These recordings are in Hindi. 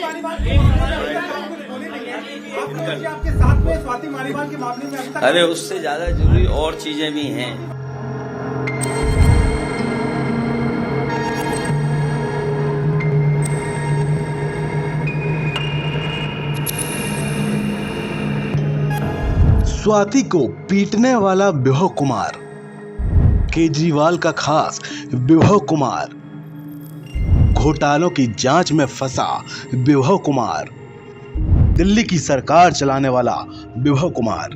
आपके साथ में स्वाति मालीवाल के मामले में अभी तक अरे उससे ज्यादा जरूरी और चीजें भी हैं। स्वाति को पीटने वाला विभव कुमार, केजरीवाल का खास विभव कुमार, घोटालों की जांच में फंसा विभव कुमार, दिल्ली की सरकार चलाने वाला विभव कुमार।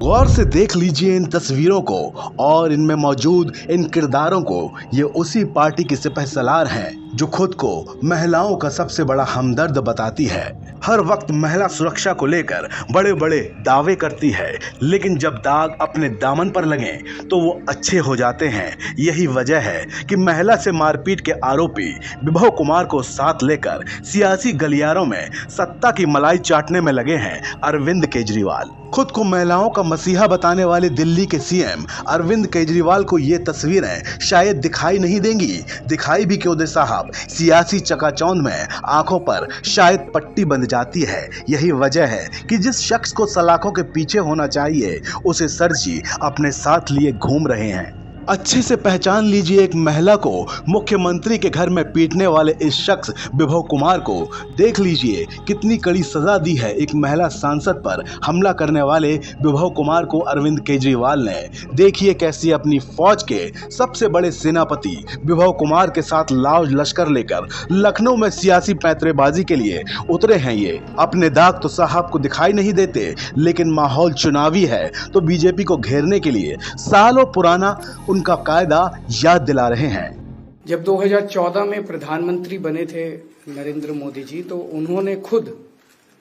गौर से देख लीजिए इन तस्वीरों को और इनमें मौजूद इन किरदारों को। ये उसी पार्टी के सिपहसालार हैं जो खुद को महिलाओं का सबसे बड़ा हमदर्द बताती है। हर वक्त महिला सुरक्षा को लेकर बड़े बड़े दावे करती है, लेकिन जब दाग अपने दामन पर लगे तो वो अच्छे हो जाते हैं। यही वजह है कि महिला से मारपीट के आरोपी विभव कुमार को साथ लेकर सियासी गलियारों में सत्ता की मलाई चाटने में लगे हैं अरविंद केजरीवाल। खुद को महिलाओं का मसीहा बताने वाले दिल्ली के सीएम अरविंद केजरीवाल को ये तस्वीरें शायद दिखाई नहीं देंगी। दिखाई भी क्यों दे साहब, सियासी चकाचौंध में आंखों पर शायद पट्टी बंध जाती है। यही वजह है कि जिस शख्स को सलाखों के पीछे होना चाहिए उसे सर जी अपने साथ लिए घूम रहे हैं। अच्छे से पहचान लीजिए एक महिला को मुख्यमंत्री के घर में पीटने वाले इस शख्स विभव कुमार को। देख लीजिए कितनी कड़ी सजा दी है एक महिला सांसद पर हमला करने वाले विभव कुमार को अरविंद केजरीवाल ने। देखिए कैसी अपनी फौज के सबसे बड़े सेनापति विभव कुमार के साथ लाव लश्कर लेकर लखनऊ में सियासी पैंतरेबाजी के लिए उतरे हैं। ये अपने दाग तो साहब को दिखाई नहीं देते, लेकिन माहौल चुनावी है तो बीजेपी को घेरने के लिए सालों पुराना उनका कायदा याद दिला रहे हैं। जब 2014 में प्रधानमंत्री बने थे नरेंद्र मोदी जी, तो उन्होंने खुद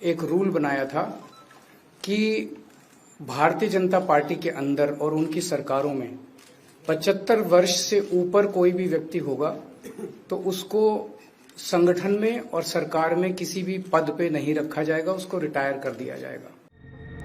एक रूल बनाया था कि भारतीय जनता पार्टी के अंदर और उनकी सरकारों में 75 वर्ष से ऊपर कोई भी व्यक्ति होगा तो उसको संगठन में और सरकार में किसी भी पद पे नहीं रखा जाएगा, उसको रिटायर कर दिया जाएगा।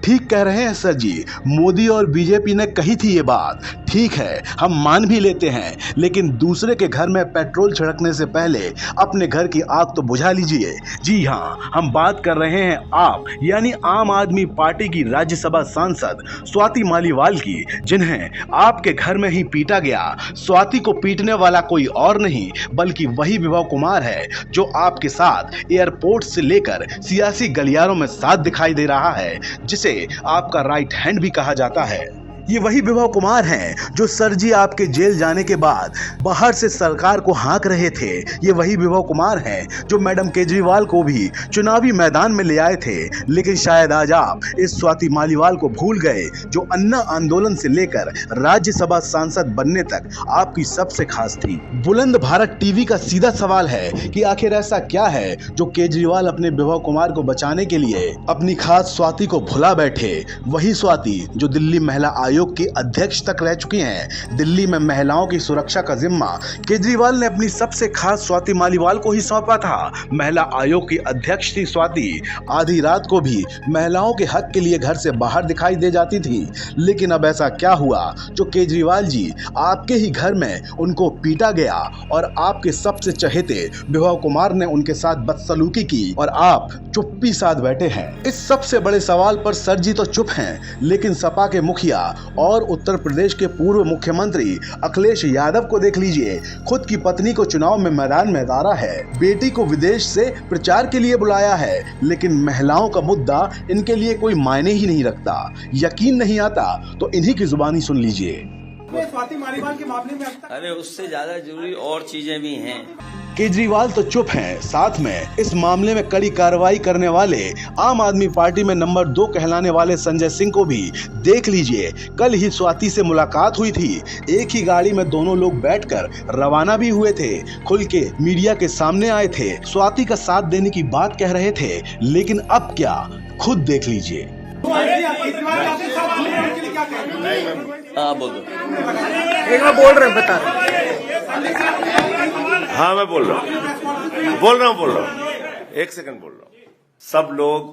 ठीक कह रहे हैं सर जी, मोदी और बीजेपी ने कही थी ये बात। ठीक है, हम मान भी लेते हैं, लेकिन दूसरे के घर में पेट्रोल छिड़कने से पहले अपने घर की आग तो बुझा लीजिए। जी हाँ, हम बात कर रहे हैं आप यानी आम आदमी पार्टी की राज्यसभा सांसद स्वाति मालीवाल की, जिन्हें आपके घर में ही पीटा गया। स्वाति को पीटने वाला कोई और नहीं बल्कि वही विभव कुमार है जो आपके साथ एयरपोर्ट से लेकर सियासी गलियारों में साथ दिखाई दे रहा है, जिसे आपका राइट हैंड भी कहा जाता है। ये वही विभव कुमार हैं जो सर जी आपके जेल जाने के बाद बाहर से सरकार को हाँक रहे थे। ये वही विभव कुमार हैं जो मैडम केजरीवाल को भी चुनावी मैदान में ले आए थे। लेकिन शायद आज आप इस स्वाति मालीवाल को भूल गए जो अन्ना आंदोलन से लेकर राज्यसभा सांसद बनने तक आपकी सबसे खास थी। बुलंद भारत टीवी का सीधा सवाल है कि आखिर ऐसा क्या है जो केजरीवाल अपने विभव कुमार को बचाने के लिए अपनी खास स्वाति को भुला बैठे। वही स्वाति जो दिल्ली महिला आयोग की अध्यक्ष तक रह चुकी हैं। दिल्ली में महिलाओं की सुरक्षा का जिम्मा केजरीवाल ने अपनी सबसे खास स्वाति मालीवाल को ही सौंपा था। महिला आयोग की अध्यक्ष थी स्वाति। आधी रात को भी महिलाओं के हक के लिए घर से बाहर दिखाई दे जाती थी। लेकिन अब ऐसा क्या हुआ जो केजरीवाल जी आपके ही घर में उनको पीटा गया और आपके सबसे चहेते विभव कुमार ने उनके साथ बदसलूकी की और आप चुप्पी साध बैठे हैं। इस सबसे बड़े सवाल पर सर जी तो चुप हैं, लेकिन सपा के मुखिया और उत्तर प्रदेश के पूर्व मुख्यमंत्री अखिलेश यादव को देख लीजिए। खुद की पत्नी को चुनाव में मैदान में उतारा है, बेटी को विदेश से प्रचार के लिए बुलाया है, लेकिन महिलाओं का मुद्दा इनके लिए कोई मायने ही नहीं रखता। यकीन नहीं आता तो इन्हीं की जुबानी सुन लीजिए। स्वाति मालीवाल के मामले में अरे उससे ज्यादा जरूरी और चीजें भी हैं। केजरीवाल तो चुप हैं, साथ में इस मामले में कड़ी कार्रवाई करने वाले आम आदमी पार्टी में नंबर 2 कहलाने वाले संजय सिंह को भी देख लीजिए। कल ही स्वाति से मुलाकात हुई थी, एक ही गाड़ी में दोनों लोग बैठकर रवाना भी हुए थे। खुल के मीडिया के सामने आए थे, स्वाति का साथ देने की बात कह रहे थे, लेकिन अब क्या, खुद देख लीजिए। हाँ बोलो। एक बार बोल रहे हैं, बता हाँ मैं बोल रहा हूँ, एक सेकंड बोल रहा हूँ। सब लोग,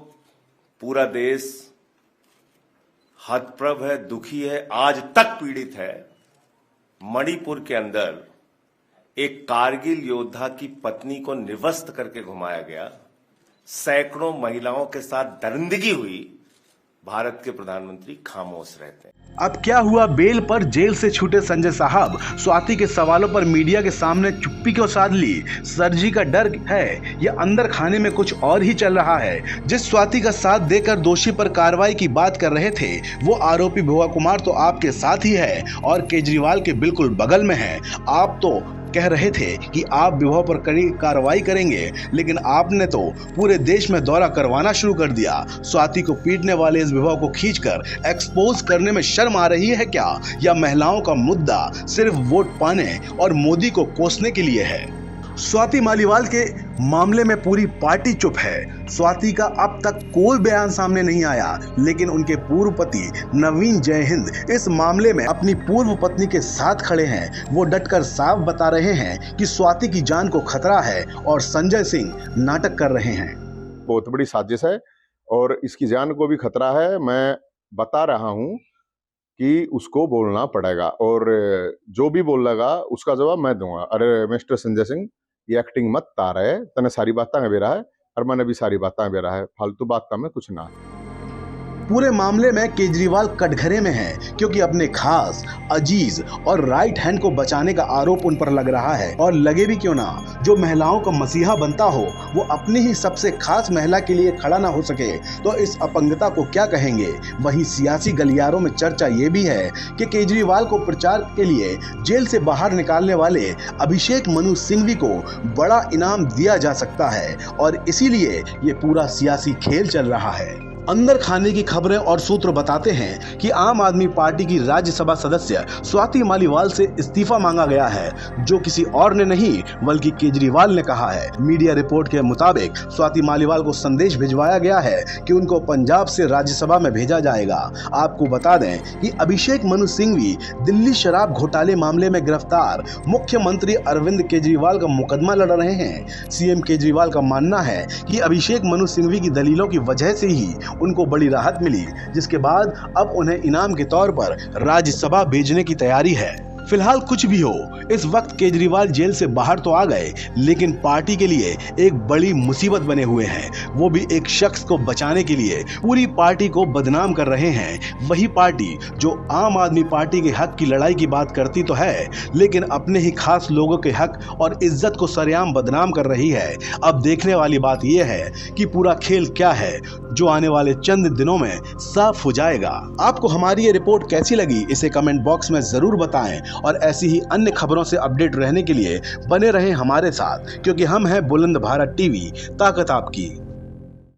पूरा देश हतप्रभ है, दुखी है, आज तक पीड़ित है। मणिपुर के अंदर एक कारगिल योद्धा की पत्नी को निवस्त करके घुमाया गया। सैकड़ों महिलाओं के साथ दरिंदगी हुई, भारत के प्रधानमंत्री खामोश रहते हैं। अब क्या हुआ? बेल पर जेल से छूटे संजय साहब स्वाति के सवालों पर मीडिया के सामने चुप्पी क्यों साध ली? सर्जी का डर है या अंदर खाने में कुछ और ही चल रहा है? जिस स्वाति का साथ देकर दोषी पर कार्रवाई की बात कर रहे थे, वो आरोपी भुवा कुमार तो आपके साथ ही है और केजरीवाल के बिल्कुल बगल में है। आप तो कह रहे थे कि आप विभाग पर कड़ी कार्रवाई करेंगे, लेकिन आपने तो पूरे देश में दौरा करवाना शुरू कर दिया। स्वाति को पीटने वाले इस विभाग को खींचकर एक्सपोज करने में शर्म आ रही है क्या, या महिलाओं का मुद्दा सिर्फ वोट पाने और मोदी को कोसने के लिए है? स्वाति मालीवाल के मामले में पूरी पार्टी चुप है। स्वाति का अब तक कोई बयान सामने नहीं आया, लेकिन उनके पूर्व पति नवीन जयहिंद इस मामले में अपनी पूर्व पत्नी के साथ खड़े हैं। वो डटकर साफ बता रहे हैं कि स्वाति की जान को खतरा है और संजय सिंह नाटक कर रहे हैं। बहुत बड़ी साजिश है और इसकी जान को भी खतरा है। मैं बता रहा हूं कि उसको बोलना पड़ेगा और जो भी बोलेगा उसका जवाब मैं दूंगा। अरे मिस्टर संजय सिंह, ये एक्टिंग मत तार है, तने सारी बातें बेरा है और मैंने भी सारी बातें बेरा है, फालतू बात का में कुछ ना। पूरे मामले में केजरीवाल कटघरे में है, क्योंकि अपने खास, अजीज और राइट हैंड को बचाने का आरोप उन पर लग रहा है। और लगे भी क्यों ना, जो महिलाओं का मसीहा बनता हो वो अपनी ही सबसे खास महिला के लिए खड़ा ना हो सके तो इस अपंगता को क्या कहेंगे? वहीं सियासी गलियारों में चर्चा ये भी है कि केजरीवाल को प्रचार के लिए जेल से बाहर निकालने वाले अभिषेक मनु सिंघवी को बड़ा इनाम दिया जा सकता है और इसीलिए ये पूरा सियासी खेल चल रहा है। अंदर खाने की खबरें और सूत्र बताते हैं कि आम आदमी पार्टी की राज्यसभा सदस्य स्वाति मालीवाल से इस्तीफा मांगा गया है, जो किसी और ने नहीं बल्कि केजरीवाल ने कहा है। मीडिया रिपोर्ट के मुताबिक स्वाति मालीवाल को संदेश भिजवाया गया है कि उनको पंजाब से राज्यसभा में भेजा जाएगा। आपको बता दें कि अभिषेक मनु सिंघवी दिल्ली शराब घोटाले मामले में गिरफ्तार मुख्यमंत्री अरविंद केजरीवाल का मुकदमा लड़ रहे हैं। सीएम केजरीवाल का मानना है कि अभिषेक मनु सिंघवी की दलीलों की वजह से ही उनको बड़ी राहत मिली, जिसके बाद अब उन्हें इनाम के तौर पर राज्यसभा भेजने की तैयारी है। फिलहाल कुछ भी हो, इस वक्त केजरीवाल जेल से बाहर तो आ गए, लेकिन पार्टी के लिए एक बड़ी मुसीबत बने हुए हैं। वो भी एक शख्स को बचाने के लिए पूरी पार्टी को बदनाम कर रहे हैं। वही पार्टी जो आम आदमी पार्टी के हक की लड़ाई की बात करती तो है, लेकिन अपने ही खास लोगों के हक और इज्जत को सरेआम बदनाम कर रही है। अब देखने वाली बात यह है कि पूरा खेल क्या है, जो आने वाले चंद दिनों में साफ हो जाएगा। आपको हमारी ये रिपोर्ट कैसी लगी, इसे कमेंट बॉक्स में जरूर बताएं और ऐसी ही अन्य खबरों से अपडेट रहने के लिए बने रहें हमारे साथ, क्योंकि हम हैं बुलंद भारत टीवी, ताकत आपकी।